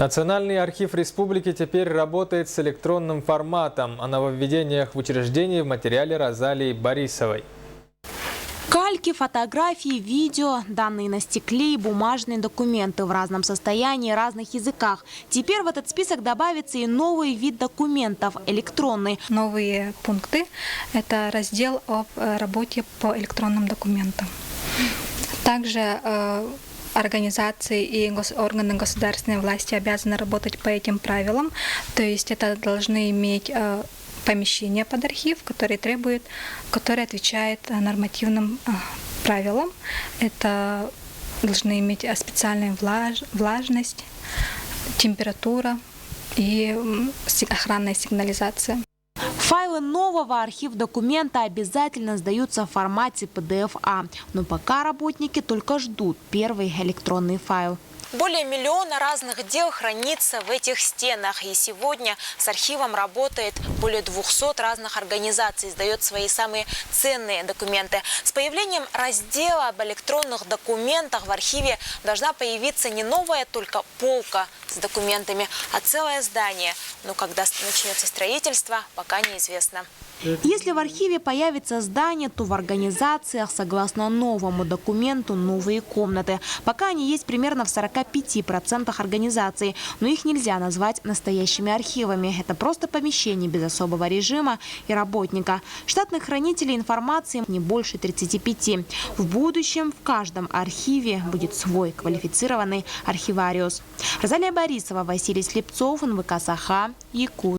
Национальный архив республики теперь работает с электронным форматом. О нововведениях в учреждении в материале Розалии Борисовой. Кальки, фотографии, видео, данные на стекле и бумажные документы в разном состоянии, разных языках. Теперь в этот список добавится и новый вид документов – электронный. Новые пункты – это раздел об работе по электронным документам. Также организации и органы государственной власти обязаны работать по этим правилам, то есть это должны иметь помещение под архив, который отвечает нормативным правилам. Это должны иметь специальную влажность, температура и охранная сигнализация. Файлы нового архив-документа обязательно сдаются в формате PDF-A, но пока работники только ждут первый электронный файл. Более миллиона разных дел хранится в этих стенах. И сегодня с архивом работает более 200 разных организаций, сдает свои самые ценные документы. С появлением раздела об электронных документах в архиве должна появиться не новая только полка с документами, а целое здание. Но когда начнется строительство, пока неизвестно. Если в архиве появится здание, то в организациях, согласно новому документу, новые комнаты. Пока они есть примерно в 45% организаций, но их нельзя назвать настоящими архивами. Это просто помещение без особого режима и работника. Штатных хранителей информации не больше 35. В будущем в каждом архиве будет свой квалифицированный архивариус. Розалия Борисова, Василий Слепцов, НВК Саха, Якутия.